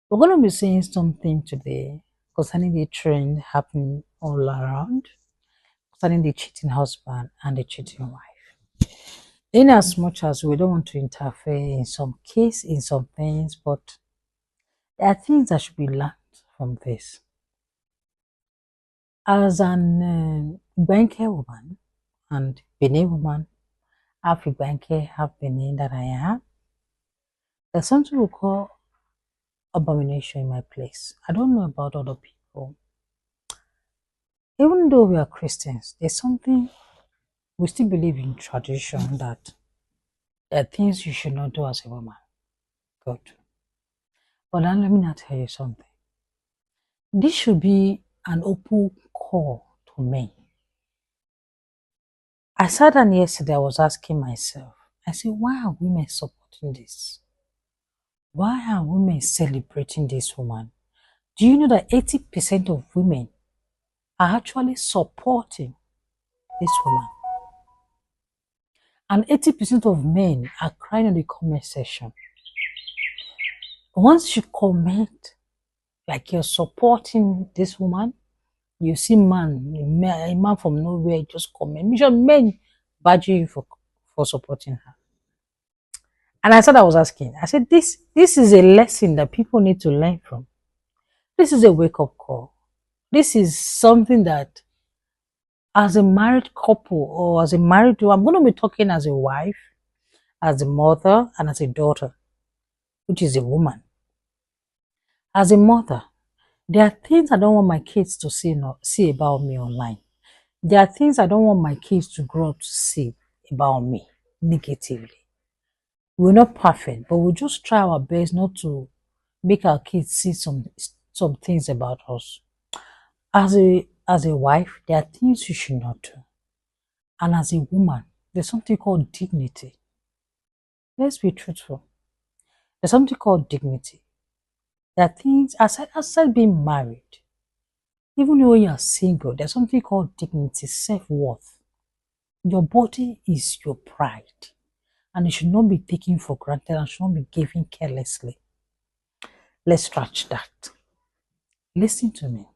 We're going to be saying something today concerning the trend happening all around, concerning the cheating husband and the cheating wife. In as much as we don't want to interfere in some case, in some things, but there are things that should be learned from this. As an Banker woman and Benin woman, half a Banker, half Benin that I am, there's something we call abomination in my place. I don't know about other people. Even though we are Christians, there's something we still believe in tradition that there are things you should not do as a woman. Good. But then let me now tell you something. This should be an open call to men. I sat down yesterday, I was asking myself, I said, why are women supporting this? Why are women celebrating this woman? Do you know that 80% of women are actually supporting this woman? And 80% of men are crying in the comment section. Once you comment like you're supporting this woman, you see a man from nowhere just comment. Men badger you for supporting her. And I said, I was asking, I said, this is a lesson that people need to learn from. This is a wake-up call. This is something that as a married couple or as a married I'm going to be talking as a wife, as a mother, and as a daughter, which is a woman. As a mother, there are things I don't want my kids to see about me online. There are things I don't want my kids to grow up to see about me negatively. We're not perfect, but we'll just try our best not to make our kids see some things about us. As a wife, there are things you should not do. And as a woman, there's something called dignity. Let's be truthful. There's something called dignity. There are things, aside being married, even when you are single, there's something called dignity, self-worth. Your body is your pride, and it should not be taken for granted and should not be given carelessly. Let's scratch that. Listen to me.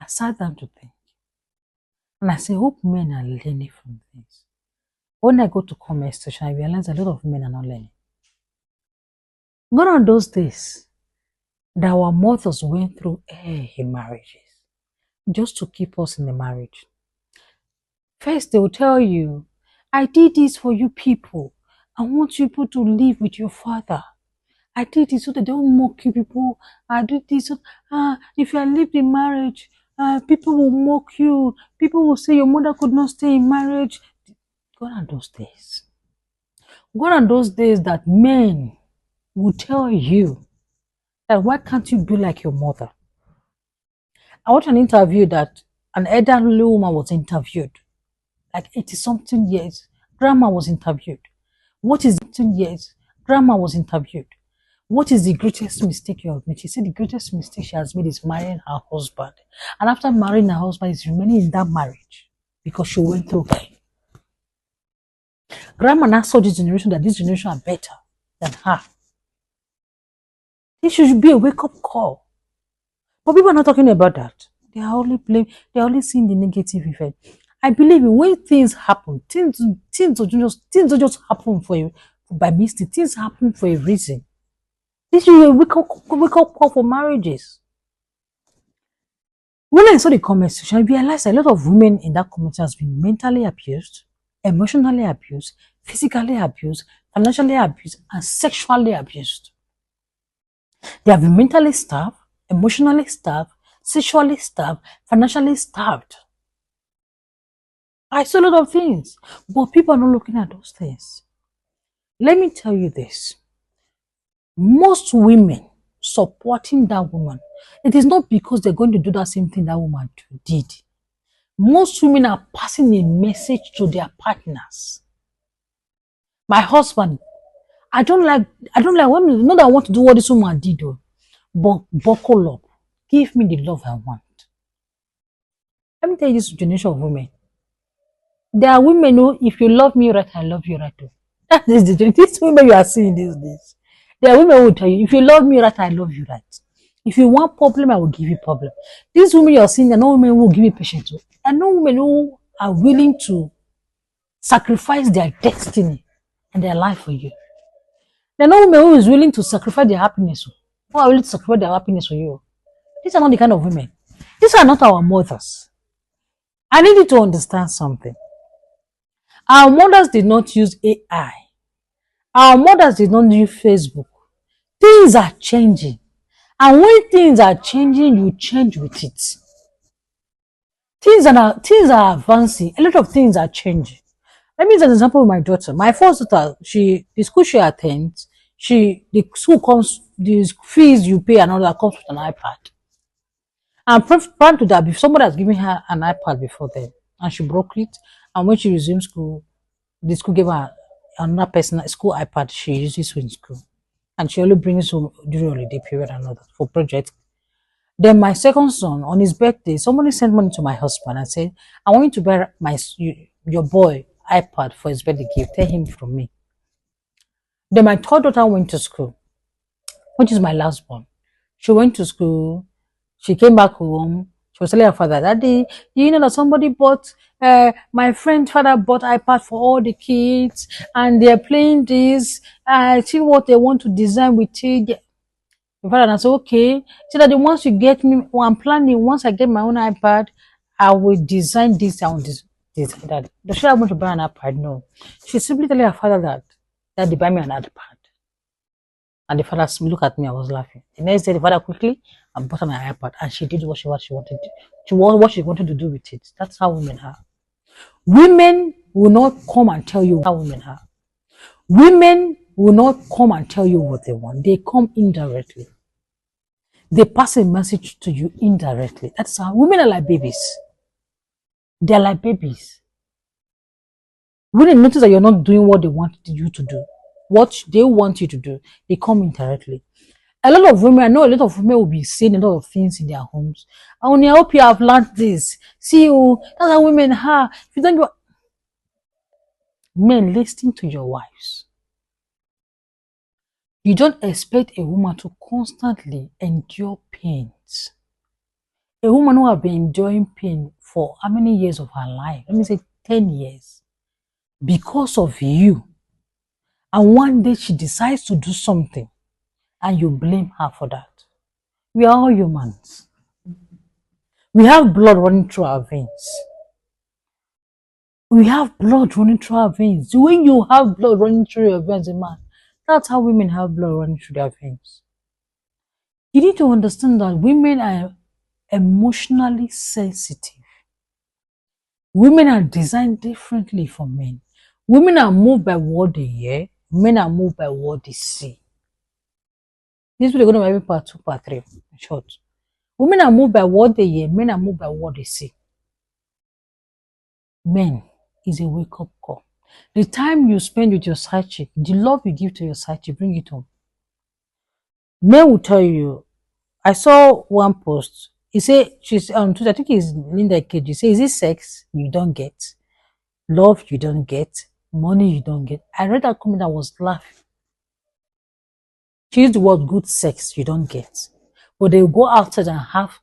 I sat down to think, and I say, hope men are learning from this. When I go to comment section, I realize a lot of men are not learning. Gone are those days that our mothers went through in marriages just to keep us in the marriage. First, they will tell you, I did this for you people. I want you people to live with your father. I did this so that they don't mock you people. I did this so if you leave the marriage, people will mock you. People will say your mother could not stay in marriage. Gone are those days. Gone are those days that men will tell you that why can't you be like your mother? I watched an interview that an elderly woman was interviewed, like 80-something years. Grandma was interviewed. What is 10 years? Grandma was interviewed. What is the greatest mistake you have made? She said the greatest mistake she has made is marrying her husband. And after marrying her husband, is remaining in that marriage because she went through pain. Grandma now saw this generation that this generation are better than her. This should be a wake-up call. But people are not talking about that. They are only seeing the negative effect. I believe when things happen, things don't just happen by mistake. Things happen for a reason. This is a wake-up call for marriages. When I saw the comment section, I realized a lot of women in that comment has been mentally abused, emotionally abused, physically abused, financially abused, and sexually abused. They have been mentally starved, emotionally starved, sexually starved, financially starved. I saw a lot of things, but people are not looking at those things. Let me tell you this. Most women supporting that woman, it is not because they're going to do that same thing that woman did. Most women are passing a message to their partners. My husband, I don't like women, not that I want to do what this woman did, but buckle up. Give me the love I want. Let me tell you this generation of women. There are women who, if you love me right, I love you right too. That is the these women you are seeing these days. There are women who will tell you, if you love me right, I love you right. If you want problem, I will give you problem. These women you're seeing are not women who will give you patience. And no women who are willing to sacrifice their destiny and their life for you. There are no women who is willing to sacrifice their happiness. Who are willing to sacrifice their happiness for you. These are not the kind of women. These are not our mothers. I need you to understand something. Our mothers did not use AI. Our mothers did not use Facebook. Things are changing. And when things are changing, you change with it. Things are advancing. A lot of things are changing. Let me use an example with my daughter. My first daughter, the school she attends, the school comes, the fees you pay and all that comes with an iPad. And prior to that, somebody has given her an iPad before then, and she broke it. And when she resumed school, the school gave her another personal school iPad. She uses in school, and she only brings home during holiday period and all that for projects. Then my second son, on his birthday, somebody sent money to my husband and said, "I want you to buy your boy iPad for his birthday gift. Tell him from me." Then my third daughter went to school, which is my last born. She went to school. She came back home. She was telling her father, "Daddy, you know that somebody bought, my friend's father bought iPad for all the kids and they're playing this. I see what they want to design with it." The father, and I said, "Okay." So that once you get me, well, I'm planning, once I get my own iPad, I will design this and this. That. Does she want to buy an iPad? No. She simply telling her father that they buy me an iPad. And the father looked at me, I was laughing. The next day, the father quickly and bought her an iPad, and she did what she wanted to. What she wanted to do with it. That's how women are. Women will not come and tell you how women are. Women will not come and tell you what they want. They come indirectly. They pass a message to you indirectly. That's how women are like babies. They're like babies. When they notice that you're not doing what they want you to do, what they want you to do, they come indirectly. A lot of women, I know a lot of women will be saying a lot of things in their homes. I hope you have learned this. See you, that's how women are. If you don't, men, listen to your wives. You don't expect a woman to constantly endure pains. A woman who has been enduring pain for how many years of her life? Let me say 10 years. Because of you. And one day she decides to do something and you blame her for that. We are all humans. We have blood running through our veins. We have blood running through our veins. When you have blood running through your veins, man, that's how women have blood running through their veins. You need to understand that women are emotionally sensitive. Women are designed differently from men. Women are moved by what they hear. Men are moved by what they see. This will go to part 2, part 3. In short, women are moved by what they hear. Men are moved by what they see. Men is a wake-up call. The time you spend with your side chick, the love you give to your side chick, bring it home. Men will tell you. I saw one post. He said she's on Twitter. I think it's Linda Kage. He said, "Is it sex you don't get, love you don't get, money you don't get?" I read that comment. I was laughing. She used the word good sex you don't get, but they go outside and have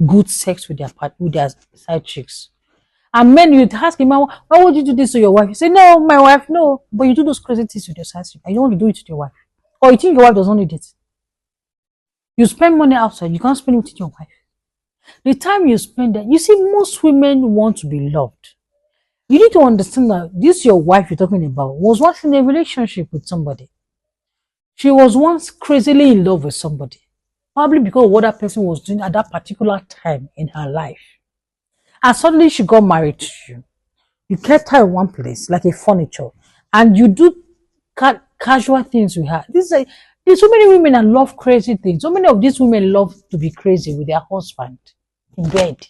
good sex with their side chicks. And men, you'd ask him, "Why would you do this to your wife?" You say, "No, my wife, no." But you do those crazy things with your side chick. And you don't want to do it with your wife. Or you think your wife doesn't need it. You spend money outside, you can't spend it with your wife. The time you spend there, you see, most women want to be loved. You need to understand that this your wife you're talking about was once in a relationship with somebody. She was once crazily in love with somebody. Probably because of what that person was doing at that particular time in her life. And suddenly she got married to you. You kept her in one place, like a furniture. And you do casual things with her. There's so many women that love crazy things. So many of these women love to be crazy with their husband in bed.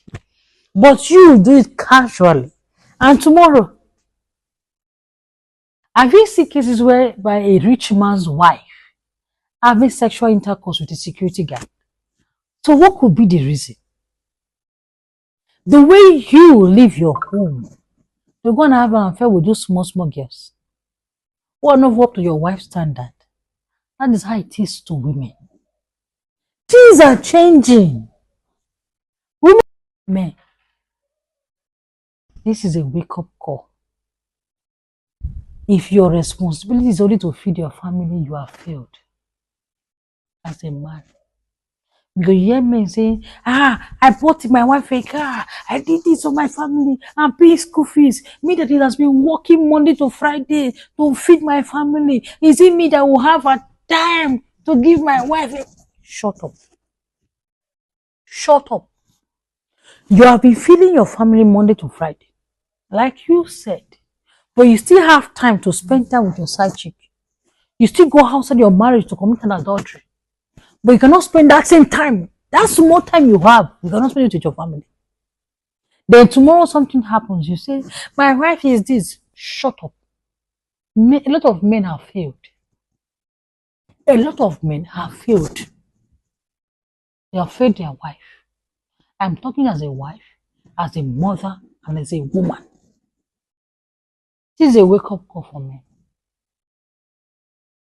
But you do it casually. And tomorrow, have you seen cases where by a rich man's wife having sexual intercourse with a security guard? So what could be the reason? The way you leave your home, you're going to have an affair with those small girls who are not up to your wife's standard. That is how it is to women. Things are changing. Women, men, this is a wake-up call. If your responsibility is only to feed your family, you have failed as a man. Because you hear men saying, I bought my wife a car, I did this for my family, I'm paying school fees. Me that it has been working Monday to Friday to feed my family. Is it me that will have a time to give my wife a... Shut up. Shut up. You have been feeding your family Monday to Friday, like you said, but you still have time to spend time with your side chick. You still go outside your marriage to commit an adultery, but you cannot spend that same time. That small time you have, you cannot spend it with your family. Then tomorrow something happens, you say, my wife is this. Shut up. A lot of men have failed. A lot of men have failed. They have failed their wife. I'm talking as a wife, as a mother, and as a woman. This is a wake-up call for men.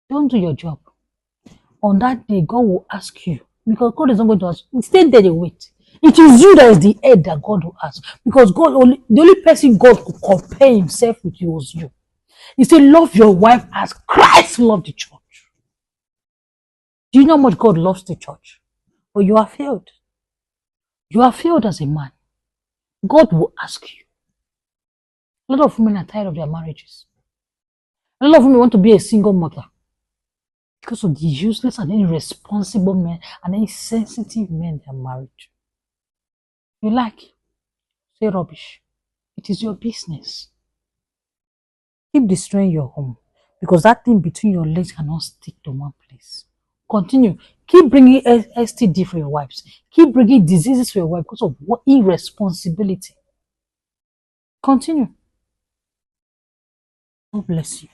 Don't do your job. On that day, God will ask you. Because God is not going to ask you. Stay there and wait. It is you that is the head that God will ask. Because the only person God could compare himself with you was you. He said, love your wife as Christ loved the church. Do you know how much God loves the church? But you have failed. You have failed as a man. God will ask you. A lot of women are tired of their marriages. A lot of women want to be a single mother because of the useless and irresponsible men and insensitive men they are married to. You like, say rubbish. It is your business. Keep destroying your home because that thing between your legs cannot stick to one place. Continue. Keep bringing STD for your wives. Keep bringing diseases for your wife because of what irresponsibility. Continue. God bless you.